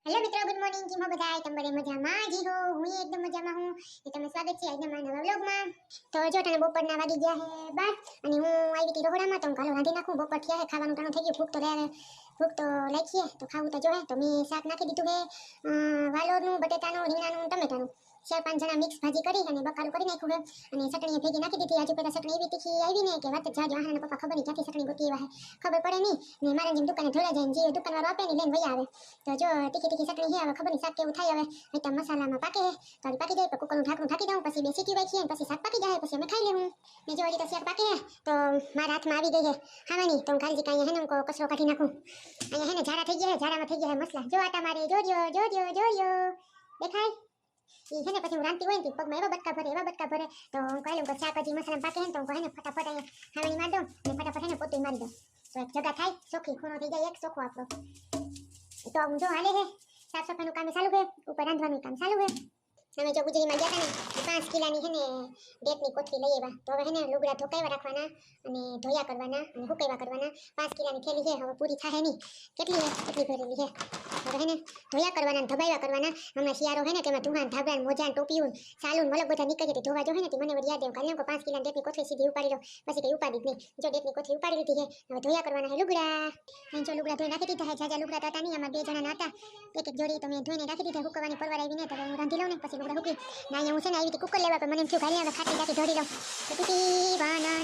Hello મિત્રો, good morning. કેમ હો બધાય? તમે બધા મજામાં જી હો? હું એકદમ મજામાં હું. તો તમે સ્વાગત છે આજના મારા નવા વ્લોગમાં. તો જો તને બપોરના વાગી ગયા હે 12 અને હું આવી હતી રહોડામાં. તો કાલો રાંધી નાખું. બપોર થયા હે, ખાવાનું ટાણું થઈ ગયું. ભૂખ તો લાગી છે, તો ખાવું તો જોહે. તો મેં શાક નાખી દીધું હે વાલોરનું, બટેટાનું, રીંગણાનું, ટમેટાનું. 4-5 જણા મિક્સ ભાજી કરી અને બકાલું કરી નાખ્યું હે અને ચટણી ભેગી નાખી દીધી. આજુ પેલા ચટણી એવી તીખી આવી ને કે વાત જાજો. આહાના પપ્પા ખબર નહીં ક્યાંથી ચટણી ગોતી એવા હે, ખબર પડે નહીં. ને મારા જેમ દુકાને ધોળા જાય જે દુકાનવાળો આપે ને લઈને વયા આવે. તો જો તીખી ચટણી છે, હવે ખબર નહીં શાક કેવું થાય. હવે એકદમ મસાલામાં પાકે હે, તો પાકી જાય તો કુકરનું ઢાંકણું ઢાંકી દઉં, પછી 2 સીટી વાગી અને પછી શાક પાકી જાય, પછી અમે ખાઈ લેવું. ને જો હજી તો શાક પાકે હે તો મારા હાથમાં આવી ગઈ હે ખાવાની. તો હું કાલજી કાંઈ હે ને કચરો કાઢી નાખું. અહીંયા હે ને ઝાડા થઈ ગયા હે, ઝાડામાં થઈ ગયા હે મસલા. જો આટા મારે જોજો દેખાય ઈ છે ને. પછી હું રાંધતી હોય ને પગમાં એવા બટકા ભરે તો હું કહી લઉં કે શાક હજી મસાલા પાકે હે ને, તો હું કહે ને ફટાફટ અહીંયા ખાવાની માર દઉં ને ફટાફટ હે ને પોતું મારી દઉં. તો એક જગા થાય, ચોખ્ખી ખૂણો થઈ જાય, એક ચોખ્ખો આપણો. તો હું જો હાલે હે સાફ સફાઈનું કામ ચાલુ હે, ઉપર રાંધવાનું કામ ચાલુ હે. અમે જો ગુજરીમાં ગયા હતા ને 5 કિલાની હે ને ડેટની કોથળી લઈ આવ્યા. તો હવે હે ને લુગડા ધોકાવ્યા રાખવાના અને ધોયા કરવાના અને હુકાવ્યા કરવાના. 5 કિલાની થેલી છે, હવે પૂરી થાય નહીં. કેટલી હે એટલી ભરેલી છે. હવે હે ને ધોયા કરવાના અને ધબાવ્યા કરવાના. હમણાં શિયાળો હે ને તેમાં ધુહાન ધાબળા મોજાન ટોપિયું સાલુન મલક બધા નીકળી જતી ધોવા જો હે ને. મને વળી યાદ આવ્યું કાલે કે 5 કિલાની ડેટની કોથળી સીધી ઉપાડી લો. પછી કઈ ઉપાડી જ નહીં. જો ડેટની કોથળી ઉપાડી લીધી છે, હવે ધોયા કરવાના હે લુગડા. અહીં જો લુગડા ધોઈ નાખી દીધા હે. જાજા લુગડા હતા નહીં, આમાં 2 જણાના હતા. એક જોડી તો મેં ધોઈને રાખી દીધા. હુકવાની પરવાર આવી ને તો હું રાંધી લઉં ને પછી લુગડા હુકી ના. અહીંયા હું છે ને આવી રીતે કુકર લેવા, પણ મને એમ થયું ખાલી હવે ખાટી જાતી ધોડી લઉં. તો ટીટી ના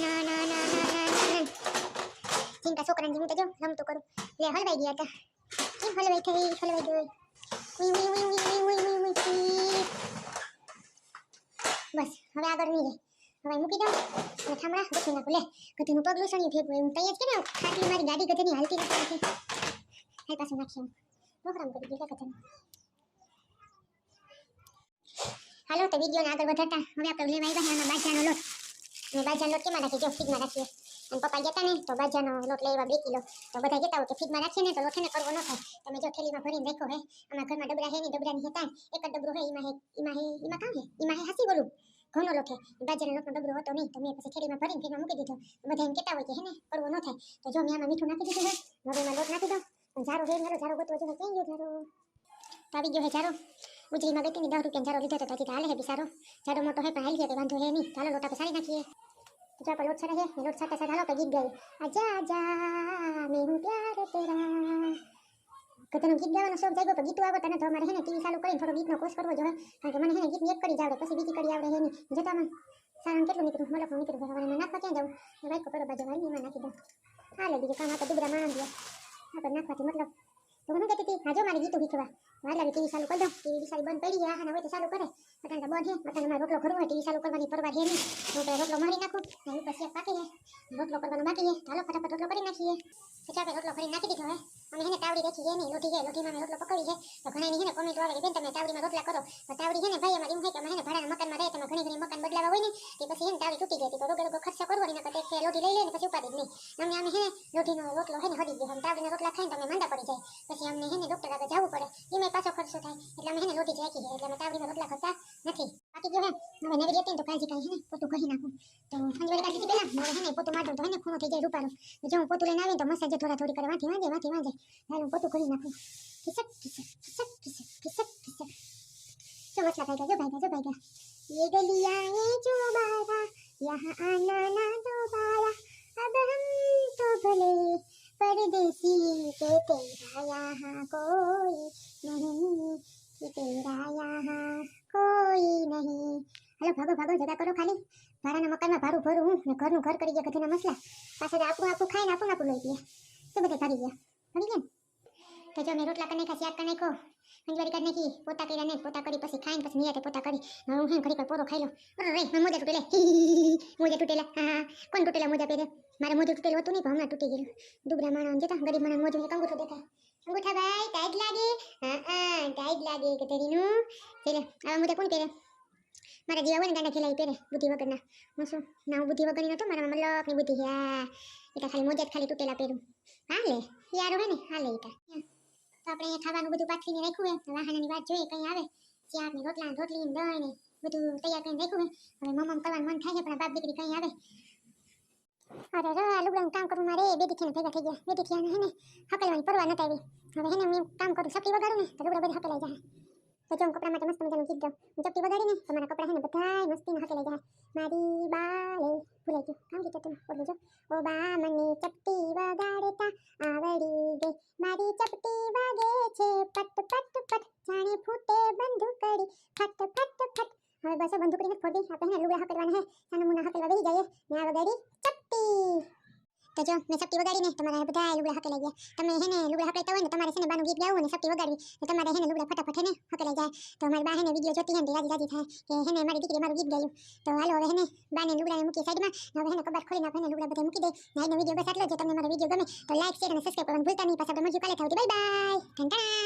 ચિંતા છોકરાની હું તો જો રમતું કરું. લે હલવાઈ ગયા હતા. કેમ હલવાઈ ગઈ બસ હવે આગળ નહીં જાય. હવે મૂકી દઉં અને થાંભળા ગોઠવી નાખું. લે ગધેનું પગલું સણ્યું ભેગું હું તૈયાર છે ને. ખાટલી મારી ગાડી ગધેની હાલતી નથી. હાલ પાછું નાખી નોકરામ કરી દીધા ગધેનું. હાલો તો વિડીયોને આગળ વધારતા હવે આપણે લેવા આવ્યા એમાં બાજરાનો લોટ. અને બાજરાનો લોટ કેમાં રાખીએ? જો ફ્રીજમાં રાખીએ. અને પપ્પા ગયા હતા ને તો બાજરાનો લોટ લઈ આવ્યા 2 કિલો. તો બધા કહેતા હોય કે ફ્રીજમાં રાખીએ ને તો લોટ ને કરવો ન થાય. તમે જો થેલીમાં ભરીને રાખો હે. અમારા ઘરમાં ડબરા હે ને, ડબરાની હતા એક જ ડબરો હે. એમાં કામ હે, એમાં હે હાસી બોલું ઘઉંનો લોટ હે. બાજરાનો લોટનો ડબરો હતો નહીં, તો મેં પછી થેલીમાં ભરીને ફ્રીજમાં મૂકી દીધો. બધા એમ કહેતા હોય કે હે ને કરવો ન થાય. તો જો મેં આમાં મીઠું નાખી દીધું હે. હવે એમાં લોટ નાખી દઉં. ઝારો હે મારો, ઝારો ગોતવો જોઈએ. ક્યાં ગયો ઝારો? તો આવી ગયો હે ઝારો. ઉજળીમાં ગઈ ને 10 રૂપિયાનો ઝારો લીધો તો હજી હાલે હે બિસારો. ઝારો મોટો હે પણ હાલી ગયા વાંધો હે નહીં. ચાલો લોટ આપણે સારી નાખીએ. તો જો આપણે લોટ સડે હે. લોટ સાટા સાટા હાલો તો ગીત ગાયું. આજા આજા મેં હું પ્યાર તેરા. કતનું ગીત ગાવાનો શોખ જાગ્યો, પણ ગીતું આવે તને તો અમારે હે ને ટીવી ચાલુ કરીને થોડો ગીતનો કોર્સ કરવો જોઈએ. કારણ કે મને હે ને ગીતની એક કરી જ આવડે, પછી બીજી કરી આવડે હે નહીં. જતામાં સારું કેટલું નીકળ્યું મલકનું નીકળ્યું. હવે મને નાખવા ક્યાં જવું? વાઈકો પડો બાજુ વાળી એમાં નાખી દઉં. હાલે બીજું કામ આ તો દુબરા માણસ ગયા આપણે નાખવાથી મતલબ. તો હું કહેતી હતી હા જો મારે ગીતું શીખવા વાલા ટીવી ચાલુ કરી દો. ટીવી બિસારી બંધ પડી ગયા. હા હોય તો ચાલુ કરે. અત્યારે બંધ હે. અત્યારે મારે રોટલો કરવો હોય, ટીવી ચાલુ કરવાની પરવાર હે નહીં. હું તો રોટલો મારી નાખું ને ઉપર શેક પાકી હે. રોટલો કરવાનો બાકી હે. ચાલો ફટાફટ રોટલો કરી નાખીએ. પછી આપણે રોટલો કરી નાખી દીધો હે. અમે હે ને તાવડી રાખી હે નહીં, લોટી હે. લોટીમાં મેં રોટલો પકડી છે. તો ઘણાની હે ને કોમેન્ટ આવે કે બેન તમે તાવડીમાં રોટલા કરો. તો તાવડી હે ને ભાઈ અમારી એમ હોય કે અમે હે ને ભાડાના મકાનમાં રહે, તમે ઘણી મકાન બદલાવા હોય ને તે પછી હે ને તાવડી તૂટી જતી. તો રોગો ખર્ચો કરવો નહીં, નકર એક લોટી લઈ લે ને પછી ઉપાડી જ નહીં. અમે હે ને લોટીનો રોટલો હે ને હડી ગયો. તાવડીના રોટલા ખાઈને તમે માંદા પડી જાય. પછી અમને હે ને ડોક્ટર આગળ જવું પડે. એમાં પાછો ખર્ચો થાય. એટલે અમે હે ને લોટી જ રાખી છે. એટલે અમે તાવડીના રોટલા કરતા નથી. બાકી જો હે હવે નવી હતી ને તો કાળજી કાંઈ હે ને પોતું કહી નાખું. તો સંજવારી કાઢી પેલા મારે હે ને પોતું મારતો તો હે ને ખૂણો થઈ જાય રૂપારો. જો હું પોતું લઈને આવીને તો મસાજ થોડા થોડી કરે વાંચી વાંચે હાલ હું પોતું કરી નાખું. ખિસક જો મસલા ખાઈ ગયા. જો ભાઈ ये गलियां ये जो बारा यहाँ आना ना दोबारा अब हम तो भले परदेसी के तेरा यहाँ कोई नहीं कि तेरा यहाँ कोई नहीं. हेलो भागो जगह करो खाली. ભાડાના મકાનમાં ભાડું ભરું હું ને ઘરનું ઘર કરી ગયા ગધેના મસલા. પાછળ આપણું ખાઈને આપણું લઈ ગયા. તો બધે ભાગી ગયા. તો જો મેં રોટલા કરી નાખ્યા, શાક કરી નાખ્યો, અંજવારી કાઢી નાખી, પોતા કર્યા ને પોતા કરી પછી ખાઈને પછી નિરાતે પોતા કરી. હવે હું ઘડી પર પોરો ખાઈ લઉં. અરે મોજા તૂટેલા. હા કોણ તૂટેલા મોજા પહેરે? મારે મોજું તૂટેલું હતું નહીં પણ હમણાં તૂટી ગયેલું. દુબરા માણસ જતા ગરીબ માણસ મોજું એક અંગૂઠો દેખાય. અંગૂઠા ભાઈ ટાઈટ લાગે? હા ટાઈટ લાગે કે તેરીનું. એટલે આવા મોજા કોણ પહેરે? મારા જેવા હોય ને ગાંડા ખેલાઈ પહેરે બુદ્ધિ વગરના. હું શું ના હું બુદ્ધિ વગરની નહોતો. મારા મલકની બુદ્ધિ. હા એટા ખાલી મોજા જ ખાલી તૂટેલા પહેરું. હાલે યાર હે ને હાલે એટા. તો આપણે અહીંયા ખાવાનું બધું પાથરીને રાખ્યું હે. વાહનની વાત જોઈએ કઈ આવે. શાક ને રોટલા ને રોટલી ને દહીં ને બધું તૈયાર કરીને રાખ્યું હે. હવે મમ્મ કરવાનું મન થાય છે પણ બાપ દીકરી કઈ આવે અરે રે આ લુગડાનું કામ કરું મારે બે દીથી ભેગા થઈ ગયા. બે દીથી આને હે ને હકલવાની પરવા નતા આવી. હવે હે ને હું કામ કરું સપલી વગાડું ને તો લુગડા બધા હકલાઈ જાય. તો જો હું કપડા માટે મસ્ત મજાનું ગીત ગાઉં. હું ચપટી વગાડીને તો મારા કપડા હે ને બધાય મસ્તીને હકલાઈ જાય. મારી બાલે ભૂલાઈ ગયું. કામ ગીત હતું બોલજો. ઓ બા મને ચપટી વગાડતા આવડી ગઈ. મારી ચપટી વાગે છે પટ પટ પટ જાણે ફૂટે બંદૂકડી ફટ ફટ ફટ. હવે બસ બંદૂકડી ને ફોડી આપણે હે લુગડા હકલવાના હે. સાનું મુના હકલવા બેહી જાય ને આ વગાડી ચપટી. તો જો મેં ચપટી વગાડીને તમારા બધા લુગડા હકલાઈ ગયા. તમે હે ને લુગડા હકલાતા હોય ને તમારે છે ને બાનું ગીત ગાવું અને ચપટી વગાડવી તો તમારે હે ને લુગડા ફટાફટ હે ને હકલાઈ જાય. તો મારી બા હે ને વિડિયો જોતી હે ને રાજી રાજી થાય કે હે ને મારી દીકરી મારું ગીત ગાયું. તો હાલો હવે હે ને બાને લુગડાને મૂકી સાઈડમાં. હવે હે ને કબાટ ખોલીને આપણે લુગડા બધા મૂકી દે. આજનો વિડિયો બસ આટલો જ. જો તમને મારો વિડિયો ગમે તો લાઈક શેર અને સબસ્ક્રાઇબ કરવાનું ભૂલતા નહીં. પાછા આપણે મળીશું કાલે. Bye bye. ઠન ઠન.